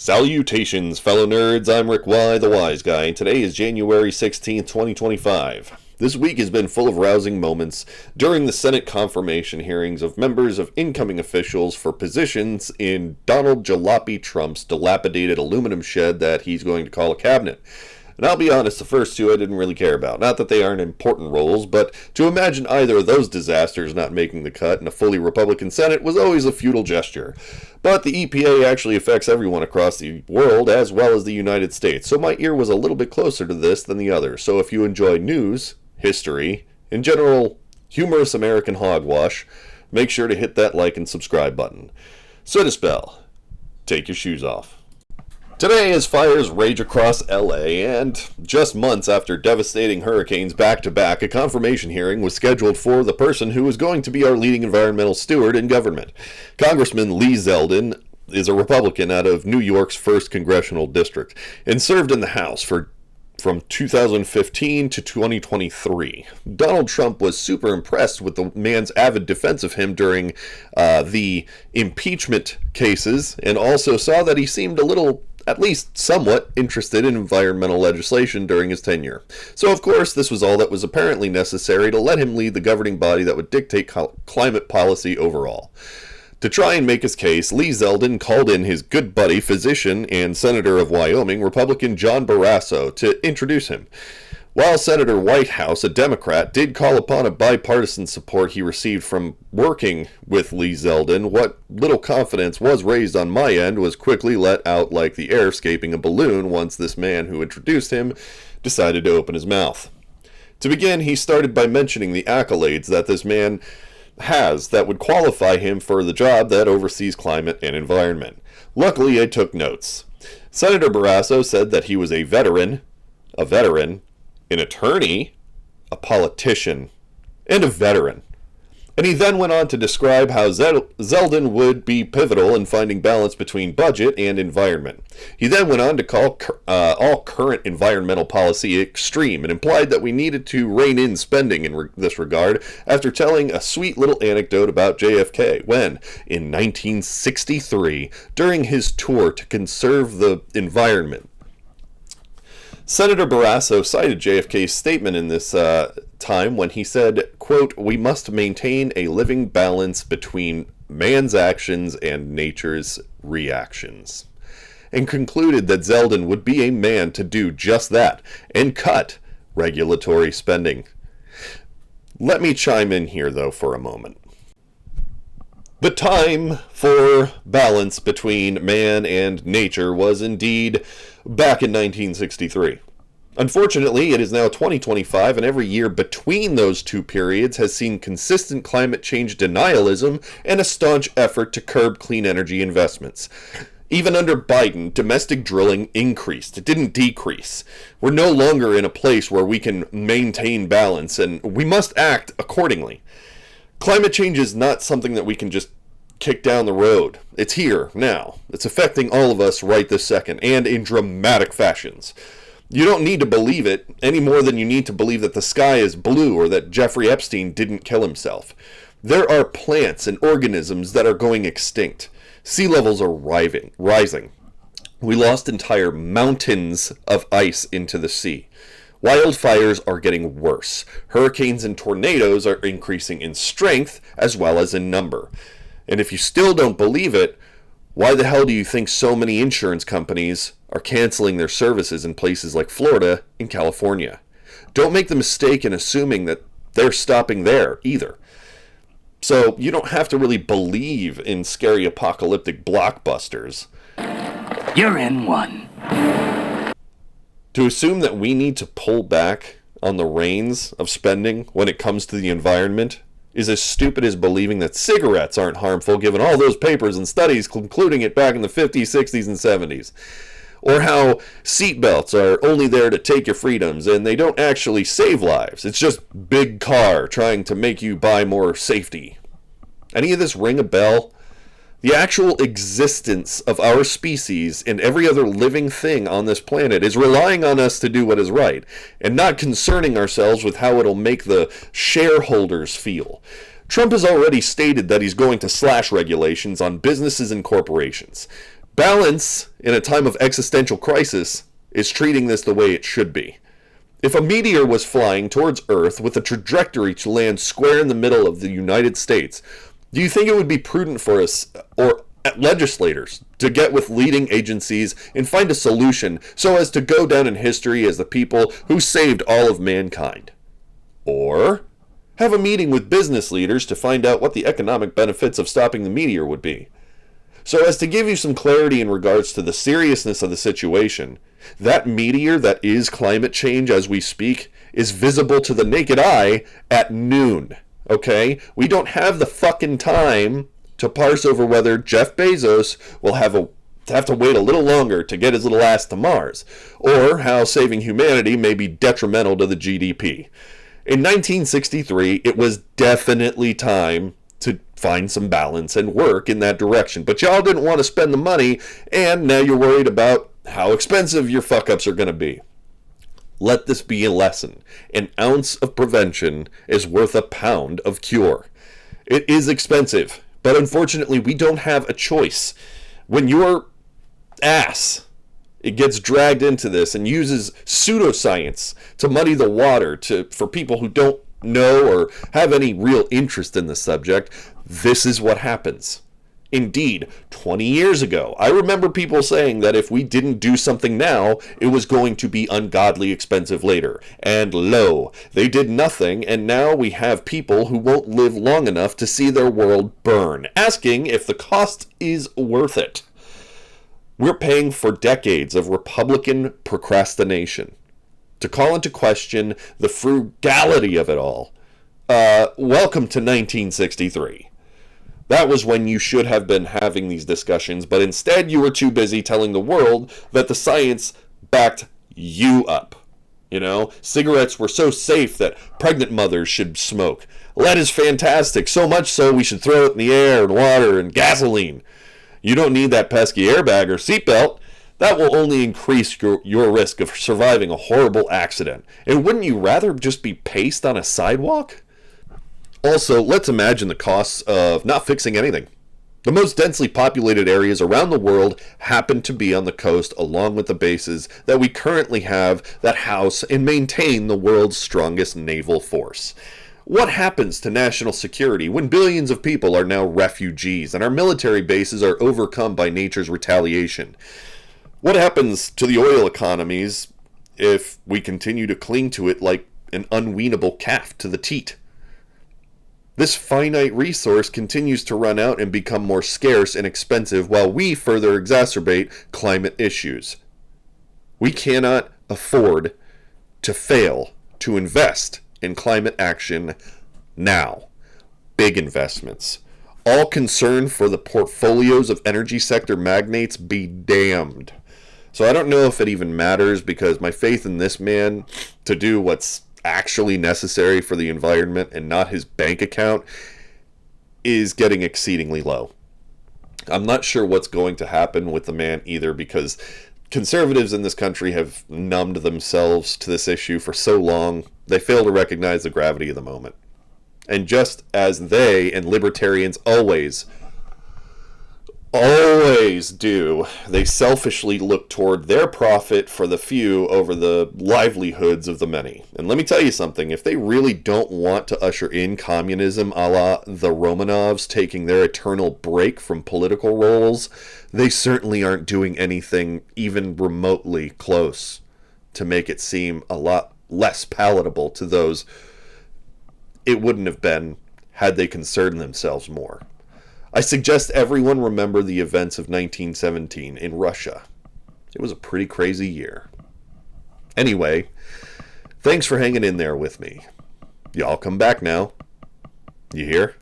Salutations, fellow nerds. I'm Rick Y, the Wise Guy, and today is January 16th, 2025. This week has been full of rousing moments during the Senate confirmation hearings of members of incoming officials for positions in Donald Jalopy Trump's dilapidated aluminum shed that he's going to call a cabinet. And I'll be honest, the first two I didn't really care about. Not that they aren't important roles, but to imagine either of those disasters not making the cut in a fully Republican Senate was always a futile gesture. But the EPA actually affects everyone across the world as well as the United States, so my ear was a little bit closer to this than the other. So if you enjoy news, history, and general humorous American hogwash, make sure to hit that like and subscribe button. So to spell, take your shoes off. Today, as fires rage across LA, and just months after devastating hurricanes back-to-back, a confirmation hearing was scheduled for the person who is going to be our leading environmental steward in government. Congressman Lee Zeldin is a Republican out of New York's 1st Congressional District, and served in the House from 2015 to 2023. Donald Trump was super impressed with the man's avid defense of him during the impeachment cases, and also saw that he seemed a little, at least somewhat, interested in environmental legislation during his tenure. So, of course, this was all that was apparently necessary to let him lead the governing body that would dictate climate policy overall. To try and make his case, Lee Zeldin called in his good buddy, physician, and Senator of Wyoming, Republican John Barrasso, to introduce him. While Senator Whitehouse, a Democrat, did call upon a bipartisan support he received from working with Lee Zeldin, what little confidence was raised on my end was quickly let out like the air escaping a balloon once this man who introduced him decided to open his mouth. To begin, he started by mentioning the accolades that this man has that would qualify him for the job that oversees climate and environment. Luckily, I took notes. Senator Barrasso said that he was a veteran, an attorney, a politician, and a veteran. And he then went on to describe how Zeldin would be pivotal in finding balance between budget and environment. He then went on to call all current environmental policy extreme and implied that we needed to rein in spending in this regard after telling a sweet little anecdote about JFK when, in 1963, during his tour to conserve the environment, Senator Barrasso cited JFK's statement in this time when he said, quote, "We must maintain a living balance between man's actions and nature's reactions," and concluded that Zeldin would be a man to do just that and cut regulatory spending. Let me chime in here, though, for a moment. The time for balance between man and nature was indeed back in 1963. Unfortunately, it is now 2025, and every year between those two periods has seen consistent climate change denialism and a staunch effort to curb clean energy investments. Even under Biden, domestic drilling increased. It didn't decrease. We're no longer in a place where we can maintain balance, and we must act accordingly. Climate change is not something that we can just kick down the road. It's here, now. It's affecting all of us right this second, and in dramatic fashions. You don't need to believe it any more than you need to believe that the sky is blue or that Jeffrey Epstein didn't kill himself. There are plants and organisms that are going extinct. Sea levels are rising. We lost entire mountains of ice into the sea. Wildfires are getting worse. Hurricanes and tornadoes are increasing in strength as well as in number. And if you still don't believe it, why the hell do you think so many insurance companies are canceling their services in places like Florida and California? Don't make the mistake in assuming that they're stopping there either. So you don't have to really believe in scary apocalyptic blockbusters. You're in one. To assume that we need to pull back on the reins of spending when it comes to the environment is as stupid as believing that cigarettes aren't harmful, given all those papers and studies concluding it back in the 50s, 60s, and 70s. Or how seatbelts are only there to take your freedoms and they don't actually save lives. It's just big car trying to make you buy more safety. Any of this ring a bell? The actual existence of our species and every other living thing on this planet is relying on us to do what is right, and not concerning ourselves with how it'll make the shareholders feel. Trump has already stated that he's going to slash regulations on businesses and corporations. Balance, in a time of existential crisis, is treating this the way it should be. If a meteor was flying towards Earth with a trajectory to land square in the middle of the United States, do you think it would be prudent for us, or legislators, to get with leading agencies and find a solution so as to go down in history as the people who saved all of mankind? Or have a meeting with business leaders to find out what the economic benefits of stopping the meteor would be? So as to give you some clarity in regards to the seriousness of the situation, that meteor that is climate change as we speak is visible to the naked eye at noon, okay? We don't have the fucking time to parse over whether Jeff Bezos will have to wait a little longer to get his little ass to Mars, or how saving humanity may be detrimental to the GDP. In 1963, it was definitely time to find some balance and work in that direction. But y'all didn't want to spend the money, and now you're worried about how expensive your fuck-ups are going to be. Let this be a lesson. An ounce of prevention is worth a pound of cure. It is expensive, but unfortunately we don't have a choice. When your ass it gets dragged into this and uses pseudoscience to muddy the water for people who don't know or have any real interest in the subject, this is what happens. Indeed, 20 years ago, I remember people saying that if we didn't do something now, it was going to be ungodly expensive later. And lo, they did nothing, and now we have people who won't live long enough to see their world burn, asking if the cost is worth it. We're paying for decades of Republican procrastination. To call into question the frugality of it all, welcome to 1963. That was when you should have been having these discussions, but instead you were too busy telling the world that the science backed you up. You know, cigarettes were so safe that pregnant mothers should smoke. Lead is fantastic, so much so we should throw it in the air and water and gasoline. You don't need that pesky airbag or seatbelt. That will only increase your risk of surviving a horrible accident. And wouldn't you rather just be paced on a sidewalk? Also, let's imagine the costs of not fixing anything. The most densely populated areas around the world happen to be on the coast, along with the bases that we currently have that house and maintain the world's strongest naval force. What happens to national security when billions of people are now refugees and our military bases are overcome by nature's retaliation? What happens to the oil economies if we continue to cling to it like an unweanable calf to the teat? This finite resource continues to run out and become more scarce and expensive while we further exacerbate climate issues. We cannot afford to fail to invest in climate action now. Big investments. All concern for the portfolios of energy sector magnates be damned. So I don't know if it even matters, because my faith in this man to do what's actually necessary for the environment and not his bank account is getting exceedingly low. I'm not sure what's going to happen with the man either, because conservatives in this country have numbed themselves to this issue for so long, they fail to recognize the gravity of the moment. And just as they and libertarians always do, they selfishly look toward their profit for the few over the livelihoods of the many. And let me tell you something, if they really don't want to usher in communism a la the Romanovs taking their eternal break from political roles, they certainly aren't doing anything even remotely close to make it seem a lot less palatable to those it wouldn't have been had they concerned themselves more. I suggest everyone remember the events of 1917 in Russia. It was a pretty crazy year. Anyway, thanks for hanging in there with me. Y'all come back now. You hear?